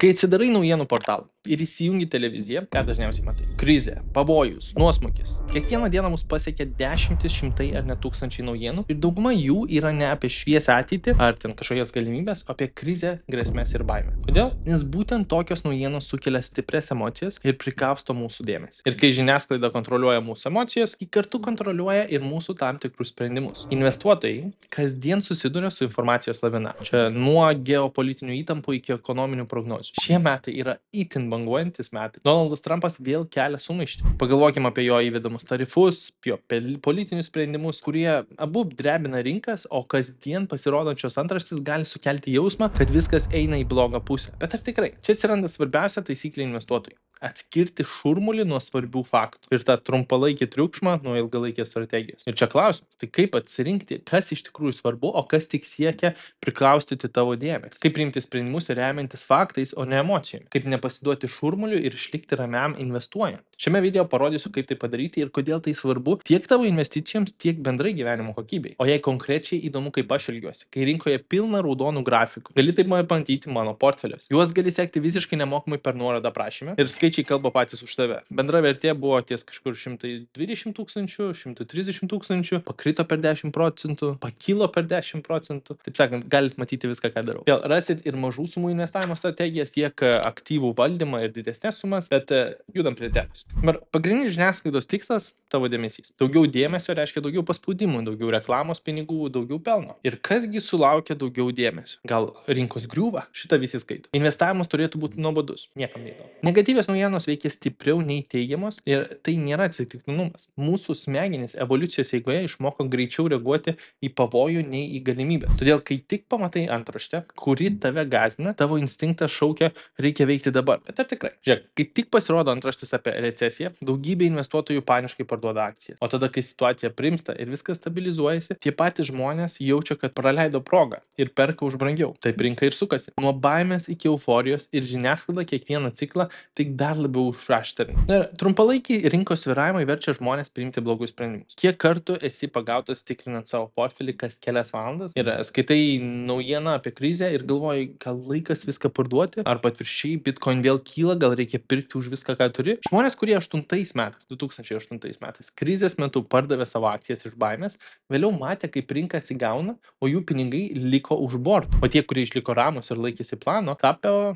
Kai atsidarai naujienų portalą ir įsijungi televiziją, ką dažniausiai matai? Krizė, pavojus, nuosmukis. Kiekvieną dieną mus pasiekia dešimtis, šimtai ar net tūkstančiai naujienų ir dauguma jų yra ne apie šviesią ateitį ar ten kažkokias galimybės, o apie krizę, grėsmės ir baimę. Kodėl? Nes būtent tokios naujienos sukelia stiprias emocijas ir prikausto mūsų dėmesį. Ir kai žiniasklaida kontroliuoja mūsų emocijas, ji kartu kontroliuoja ir mūsų tam tikrus sprendimus. Investuotojai kasdien susiduria su informacijos lavina. Čia nuo geopolitinių įtampų iki ekonominių prognozių. Šie metai yra itin banguojantis metai. Donaldas Trumpas vėl kelia sumaištį. Pagalvokime apie jo įvedamus tarifus, jo politinius sprendimus, kurie abu drebina rinkas, o kasdien pasirodančios antraštės gali sukelti jausmą, kad viskas eina į blogą pusę. Bet ar tikrai? Čia atsiranda svarbiausia taisyklė investuotojui. Atskirti šurmulį nuo svarbių faktų ir tą trumpalaikį triukšmą nuo ilgalaikės strategijos. Ir čia klausimas, tai kaip atsirinkti, kas iš tikrųjų svarbu, o kas tik siekia priklaustyti tavo dėmesį. Kaip priimti sprendimus remiantis faktais, o ne emocijomis. Kaip nepasiduoti šurmuliu ir išlikti ramiam investuojant. Šiame video parodysiu, kaip tai padaryti ir kodėl tai svarbu tiek tavo investicijoms, tiek bendrai gyvenimo kokybei. O jei konkrečiai įdomu, kaip aš elgiuosi, kai rinkoje pilna raudonų grafikų, gali taip matyti mano portfelius. Juos gali sekti visiškai nemokamai per nuorodą aprašyme ir skaičiai kalba patys už tave. Bendra vertė buvo ties kažkur 120 tūkstančių, 130 tūkstančių, pakrito per 10%, pakilo per 10%. Taip sakant, galite matyti viską, ką darau. Vėl rasit ir mažų sumų investavimo strategijas, tiek aktyvų valdymą ir didesnės sumas, bet judam prie temos. Pagrindinis žiniasklaidos tikslas - tavo dėmesys. Daugiau dėmesio reiškia daugiau paspaudimų, daugiau reklamos pinigų, daugiau pelno. Ir kasgi sulaukia daugiau dėmesio? Gal rinkos griūva? Šitą visi skaito. Investavimas turėtų būti nuobodus. Niekam neįdomu. Negatyvios naujienos veikia stipriau nei teigiamos ir tai nėra atsitiktinumas. Mūsų smegenys evoliucijos eigoje išmoko greičiau reaguoti į pavojų nei į galimybę. Todėl, kai tik pamatai antraštę, kuri tave gąsdina, tavo instinktas šaukia, reikia veikti dabar. Bet ar tikrai? Žiūrėk, kai tik pasirodo antraštės apie recesiją, daugybė investuotojų paniškai parduoda akciją. O tada, kai situacija primsta ir viskas stabilizuojasi, tie patys žmonės jaučia, kad praleido progą ir perka už brangiau. Taip rinka ir sukasi. Nuo baimės iki euforijos ir žiniasklaida kiekvieną ciklą tik dar labiau užaštrina. Trumpalaikiai rinkos svyravimai verčia žmonės priimti blogus sprendimus. Kiek kartų esi pagautas tikrinant savo portfelį kas kelias valandas ir skaitai naujieną apie krizę ir galvoji, gal laikas viską parduoti, arba atvirkščiai, Bitcoin vėl kyla, gal reikia pirkti už viską, ką turi. Žmonės, kurie 2008 metais krizės metu pardavė savo akcijas iš baimės, vėliau matė, kaip rinka atsigauna, o jų pinigai liko už borto. O tie, kurie išliko ramus ir laikėsi plano, tapo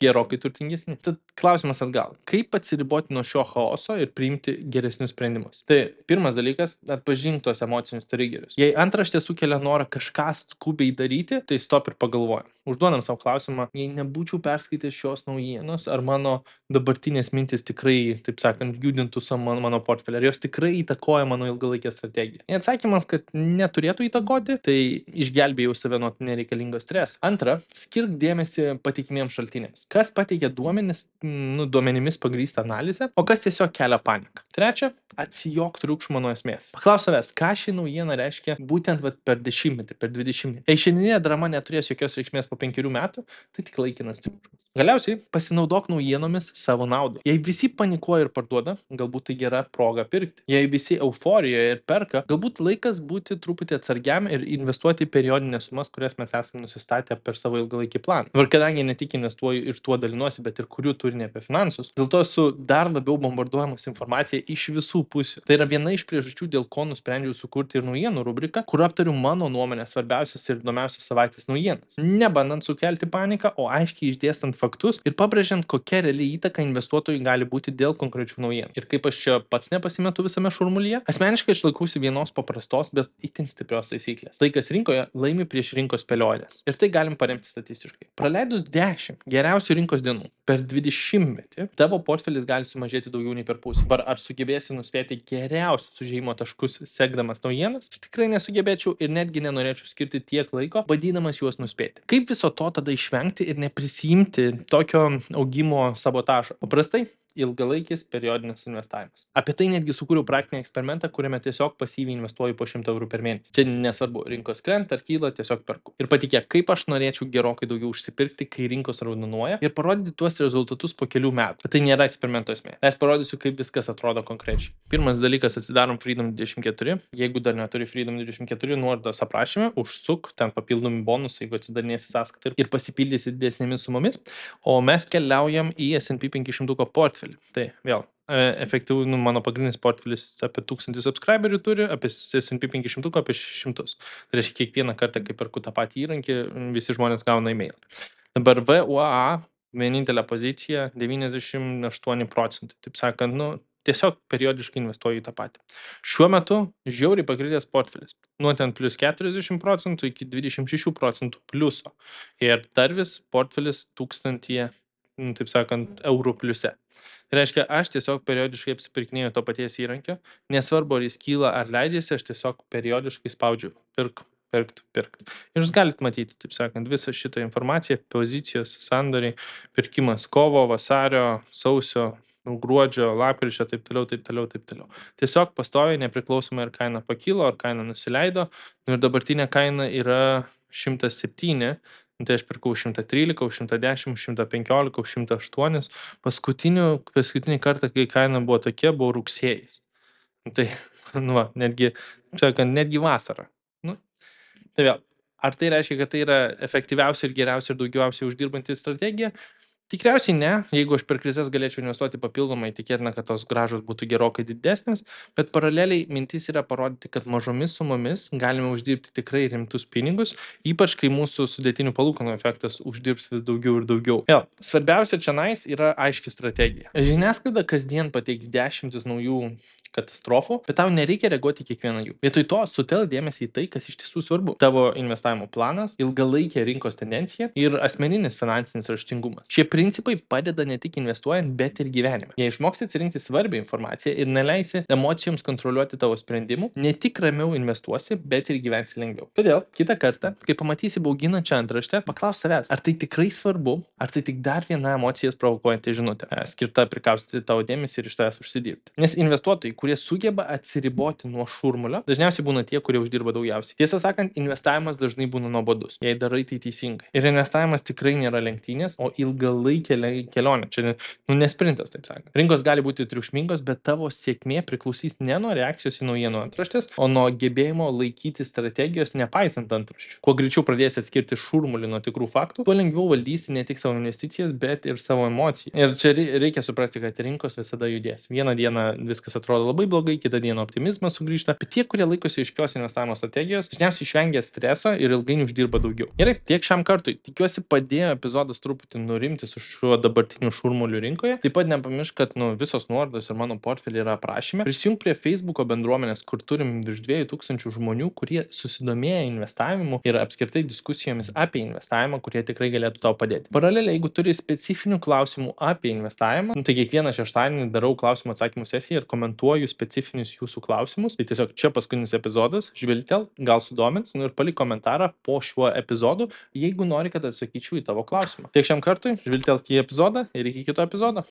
gerokai turtingesni. Tad klausimas atgal. Kaip atsiriboti nuo šio chaoso ir priimti geresnius sprendimus? Tai pirmas dalykas - atpažink tuos emocinius triggerius. Jei antraštė sukelia norą kažką skubiai daryti, tai stop ir pagalvojam. Užduodam savo klausimą, jei nebūčiau perskaitęs šios naujienos, ar mano dabartinės mintis tikrai, taip sakant, judintų mano portfelį, ar jos tikrai įtakoja mano ilgalaikę strategiją. Jei atsakymas, kad neturėtų įtakoti, tai išgelbėjau save nuo nereikalingo streso. Antra, skirk dėmesį patikimiems šaltiniams. Kas pateikia duomenimis pagrįstą analizę, o kas tiesiog kelia paniką. Trečia, atsijok triukšmą nuo esmės. Paklaus savęs, ką ši naujiena reiškia būtent per 10-metį, per 20-metį. Jei šiandieninė drama neturės jokios reikšmės po 5 metų, tai tik laikinas triukšmas. Galiausiai pasinaudok naujienomis savo naudai. Jei visi panikuoja ir parduoda, galbūt tai gera proga pirkti. Jei visi euforijoje ir perka, galbūt laikas būti truputį atsargiam ir investuoti periodinės sumas, kurias mes esame nusistatę per savo ilgalaikį planą. Ir kadangi ne tik investuoju ir tuo dalinuosi, bet ir kuriu turinį apie finansus, dėl to esu dar labiau bombarduojamas informacija iš visų pusių. Tai yra viena iš priežasčių, dėl ko nusprendžiau sukurti ir naujienų rubriką, kur aptariu mano nuomonę svarbiausias ir įdomiausias savaitės naujienas. Nebandant sukelti paniką, o aiškiai išdėstant faktus ir pabrėžiant, kokia reali įtaka investuotojui gali būti dėl konkrečių naujienų. Ir kaip aš čia pats nepasimetu visame šurmulyje, asmeniškai aš laikausi vienos paprastos, bet itin stiprios taisyklės. Laikas rinkoje laimi prieš rinkos spėlionės. Ir tai galim paremti statistiškai. Praleidus 10 geriausių rinkos dienų per 20-metį, tavo portfelis gali sumažėti daugiau nei per pusę. Ar sugebėsi nuspėti geriausius užėjimo taškus sekdamas naujienas? Aš tikrai nesugebėčiau ir netgi nenorėčiau skirti tiek laiko, bandydamas juos nuspėti. Kaip viso to tada išvengti ir neprisijimti tokio augimo sabotažo? Paprastai ilgalaikis periodinis investavimas. Apie tai netgi sukūriau praktinį eksperimentą, kuriame tiesiog pasyviai investuoju po 100 eurų per mėnesį. Čia nesvarbu, rinkos krenta ar kyla, tiesiog perku. Ir patikėk, kaip aš norėčiau gerokai daugiau užsipirkti, kai rinkos raudonuoja ir parodyti tuos rezultatus po kelių metų. Bet tai nėra eksperimento esmė. Aš parodysiu, kaip viskas atrodo konkrečiai. Pirmas dalykas, atsidarom Freedom24. Jeigu dar neturi Freedom24 nuorodos aprašyme, užsuk, ten papildomi bonusai, jeigu atsidarinėsi sąskaitą ir pasipildysi didesnėmis sumomis. O mes keliaujam į S&P 500 portfelį. Tai vėl, efektyvų, mano pagrindinis portfelis apie 1000 subscriberių turi, apie S&P 500 apie 100. Tai reiškia, kiekvieną kartą, kai perku tą patį įrankį, visi žmonės gauna e-mail. Dabar VUA, vienintelė pozicija, 98%. Taip sakant, tiesiog periodiškai investuoju į tą patį. Šiuo metu žiauriai pakritęs portfelis. Nuo ten plus 40% iki 26% pliuso. Ir dar vis portfelis 1000, taip sakant, eurų pliuse. Tai reiškia, aš tiesiog periodiškai apsipirkinėju to paties įrankio, nesvarbu, ar jis kyla ar leidžiasi, aš tiesiog periodiškai spaudžiu pirk. Ir jūs galite matyti, taip sakant, visą šitą informaciją, pozicijos, sandoriai, pirkimas kovo, vasario, sausio, gruodžio, lapkričio, taip toliau. Tiesiog pastoviai nepriklausomai ar kaina pakilo, ar kaina nusileido, ir dabartinė kaina yra 107, tai aš pirkau 113, 110, 115, 108. Paskutinį kartą, kai kaina buvo tokia, buvo rugsėjis. Tai, netgi vasara. Tai vėl, ar tai reiškia, kad tai yra efektyviausia ir geriausia ir daugiausiai uždirbanti strategija? Tikriausiai ne. Jeigu aš per krizes galėčiau investuoti papildomai, tikėtina, kad tos grąžos būtų gerokai didesnės, bet paraleliai mintis yra parodyti, kad mažomis sumomis galime uždirbti tikrai rimtus pinigus, ypač kai mūsų sudėtinių palūkanų efektas uždirbs vis daugiau ir daugiau. Vėl, svarbiausia čionais yra aiški strategija. Žiniasklaida kasdien pateiks dešimtis naujų katastrofų, bet tau nereikia reaguoti kiekvieną jų. Vietoj to sutelk dėmesį į tai, kas iš tiesų svarbu. Tavo investavimo planas, ilgalaikė rinkos tendencija ir asmeninis finansinis raštingumas. Šie principai padeda ne tik investuojant, bet ir gyvenime. Jei išmoksi atsirinkti svarbią informaciją ir neleisi emocijoms kontroliuoti tavo sprendimų, ne tik ramiau investuosi, bet ir gyvensi lengviau. Todėl kitą kartą, kai pamatysi bauginančią antraštę, paklausk savęs, ar tai tikrai svarbu, ar tai tik dar viena emocijas provokuojanti žinutė, skirta prikaustyti tavo dėmesį ir iš tavęs užsidirbti. Nes investuotojai, kurie sugeba atsiriboti nuo šurmulio, dažniausiai būna tie, kurie uždirba daugiausiai. Tiesą sakant, investavimas dažnai būna nuobodus, jei darai tai teisingai. Ir investavimas tikrai nėra lenktynės, o ilgalaikė kelionė. Čia nesprintas, taip sakant. Rinkos gali būti triukšmingos, bet tavo sėkmė priklausys ne nuo reakcijos į naujienų antraštės, o nuo gebėjimo laikyti strategijos nepaisant antraščių. Kuo greičiau pradėsi atskirti šurmulį nuo tikrų faktų, tuo lengviau valdysi ne tik savo investicijas, bet ir savo emocijas. Ir čia reikia suprasti, kad rinkos visada judės. Vieną dieną viskas atrodo labai blogai, kitą dieną optimizmas sugrįžta, bet tie, kurie laikosi aiškios investavimo strategijos, dažniausiai išvengia streso ir ilgainiui uždirba daugiau. Gerai, tiek šiam kartui. Tikiuosi padėjo epizodas truputį nurimti su šiuo dabartiniu šurmuliu rinkoje. Taip pat nepamiršk, kad visos nuorodos ir mano portfelį yra aprašyme. Prisijunk prie Facebooko bendruomenės, kur turim virš 2000 žmonių, kurie susidomėję investavimu ir apskritai diskusijomis apie investavimą, kurie tikrai galėtų tau padėti. Paraleliai, jeigu turi specifinių klausimų apie investavimą, tai kiekvieną šeštadienį darau klausimų atsakymų sesiją ir komentuoju specifinius jūsų klausimus. Tai tiesiog čia paskutinis epizodas, žvilgtelk, gal sudomins, ir palik komentarą po šiuo epizodu, jeigu nori, kad atsakyčiau į tavo klausimą. Tiek šiam kartui, žvilgtelk į epizodą ir iki kito epizodo.